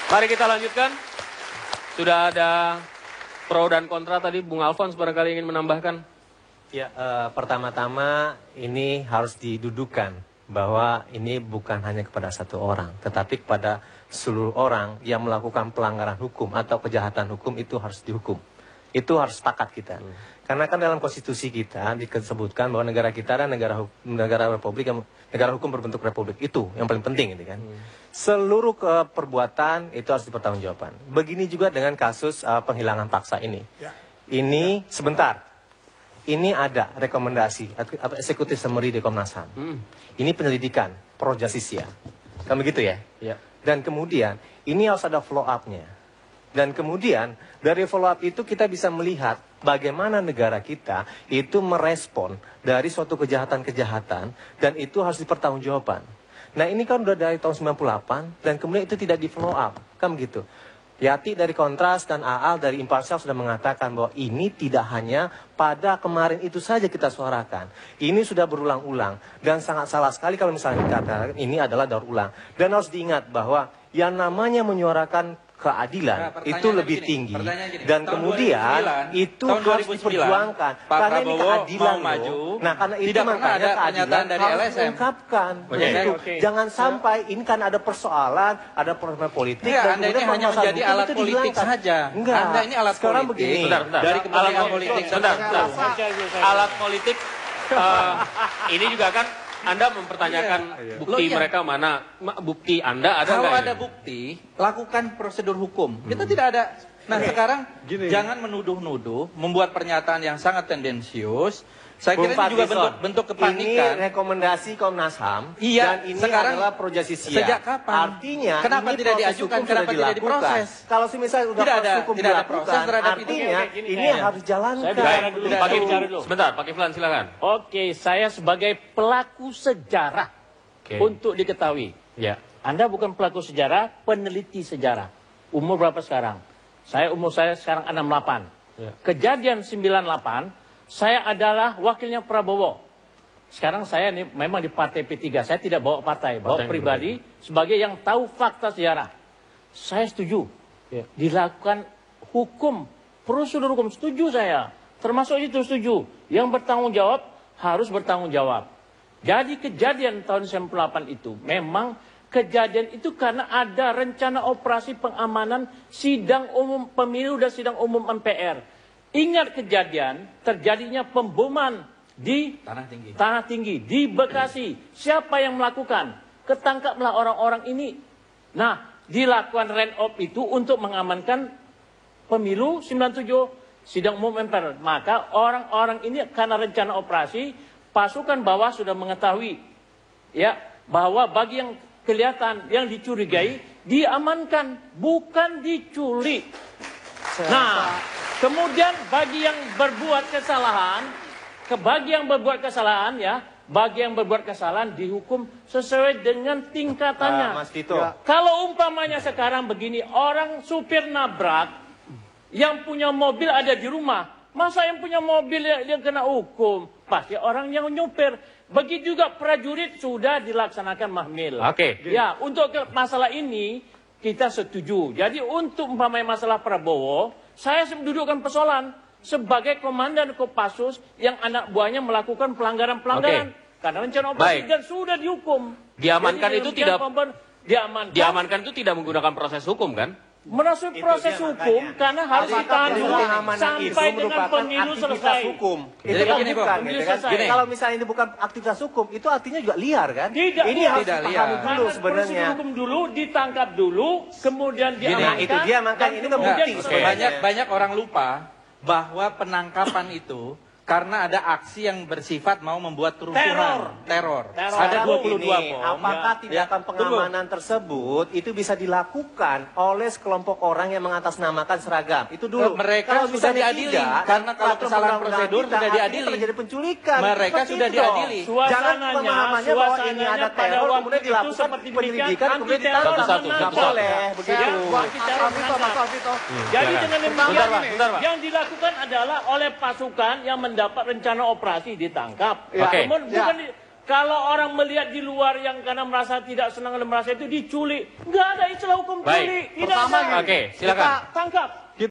Mari kita lanjutkan. Sudah ada pro dan kontra tadi. Bung Alfons barangkali ingin menambahkan. Ya, pertama-tama ini harus didudukan bahwa ini bukan hanya kepada satu orang, tetapi kepada seluruh orang yang melakukan pelanggaran hukum atau kejahatan hukum itu harus dihukum. Itu harus sepakat kita. Karena kan dalam konstitusi kita disebutkan bahwa negara kita adalah negara hukum berbentuk republik. Itu yang paling penting gitu kan. Seluruh perbuatan itu harus dipertanggungjawabkan. Begini juga dengan kasus penghilangan paksa ini. Ini sebentar. Ini ada rekomendasi eksekutif summary di Komnas HAM. Ini penyelidikan pro justisia. Kan begitu ya? Dan kemudian ini harus ada follow up-nya. Dan kemudian dari follow up itu kita bisa melihat bagaimana negara kita itu merespon dari suatu kejahatan-kejahatan dan itu harus dipertanggungjawabkan. Nah ini kan udah dari tahun 98 dan kemudian itu tidak di follow up. Kan begitu. Yati dari Kontras dan Aal dari Imparsial sudah mengatakan bahwa ini tidak hanya pada kemarin itu saja kita suarakan. Ini sudah berulang-ulang dan sangat salah sekali kalau misalnya dikatakan ini adalah daur ulang. Dan harus diingat bahwa yang namanya menyuarakan keadilan itu lebih tinggi dan kemudian itu harus diperjuangkan karena ini keadilan maju. Nah karena itu makanya keadilan harus diungkapkan. Jangan sampai ini kan ada persoalan, ada problem politik dan Anda ini hanya menjadi alat politik saja. Anda ini alat sekarang politik. begini Dari kepentingan politik. Alat politik ini juga kan Anda mempertanyakan bukti mereka mana? Bukti Anda ada nggak? Kalau ada bukti, lakukan prosedur hukum. Kita tidak ada. Nah sekarang jangan menuduh-nuduh, membuat pernyataan yang sangat tendensius. Saya kira ini juga bentuk kepanikan. Ini rekomendasi Komnas HAM dan ini sekarang adalah pro justisia. Sejak kapan? Artinya kenapa tidak diajukan? Kenapa tidak diproses? Kalau misalnya sudah proses hukum dilakukan, artinya ini harus dijalankan. Sebentar, Pak Kiflan silakan. Oke, saya sebagai pelaku sejarah untuk diketahui. Anda bukan pelaku sejarah, peneliti sejarah. Umur berapa sekarang? Umur saya sekarang 68. Kejadian 98. Saya adalah wakilnya Prabowo. Sekarang saya ini memang di partai P3. Saya tidak bawa partai, bawa pribadi sebagai yang tahu fakta sejarah. Saya setuju. Dilakukan hukum, prosedur hukum. Setuju saya. Termasuk itu setuju. Yang bertanggung jawab harus bertanggung jawab. Jadi kejadian tahun 98 itu memang kejadian itu karena ada rencana operasi pengamanan sidang umum pemilu dan sidang umum MPR. Ingat kejadian terjadinya pemboman di Tanah Tinggi di Bekasi. Siapa yang melakukan? Ketangkaplah orang-orang ini. Nah, dilakukan RENOP itu untuk mengamankan pemilu 97 sidang umum MPR. Maka orang-orang ini karena rencana operasi, pasukan bawah sudah mengetahui bahwa bagi yang kelihatan yang dicurigai diamankan, bukan diculik. Nah, kemudian bagi yang berbuat kesalahan, bagi yang berbuat kesalahan dihukum sesuai dengan tingkatannya. Mas Tito. Kalau umpamanya sekarang begini, orang supir nabrak, yang punya mobil ada di rumah, masa yang punya mobil dia kena hukum? Pasti orang yang nyupir. Begitu juga prajurit sudah dilaksanakan mahmil. Ya, untuk masalah ini kita setuju. Jadi untuk umpamanya masalah Prabowo, saya mendudukkan persoalan sebagai komandan Kopassus yang anak buahnya melakukan pelanggaran-pelanggaran karena rencana operasi dan sudah dihukum. Diamankan itu diamankan itu tidak menggunakan proses hukum kan? Menurut proses hukum karena harus ditahan dulu sampai dengan pemilu selesai. Hukum. Itu kan gini, bukan, Kalau misalnya ini bukan aktivitas hukum, itu artinya juga liar kan? Tidak, ini harus dipahami dulu sebenarnya. Hukum dulu, ditangkap dulu, kemudian diamankan. Itu dia makanya ini bukti. Banyak orang lupa bahwa penangkapan itu karena ada aksi yang bersifat mau membuat kerusuhan, teror. Ada 22 bom. Apakah tindakan pengamanan tersebut itu bisa dilakukan oleh sekelompok orang yang mengatasnamakan seragam? Itu dulu. Mereka sudah diadili karena kalau kesalahan prosedur sudah diadili. Terjadi penculikan. Mereka sudah diadili. Jangan pemahamannya bahwa ini ada teror kemudian dilakukan penyelidikan kemudian ditangkap. Tidak boleh begitu. Jadi dengan demikian yang dilakukan adalah oleh pasukan yang mendapat rencana operasi ditangkap. Kalau orang melihat di luar yang karena merasa tidak senang dan merasa itu diculik, nggak ada istilah hukum culik. Tidak Pertama, ada. oke, silakan. Kita tangkap.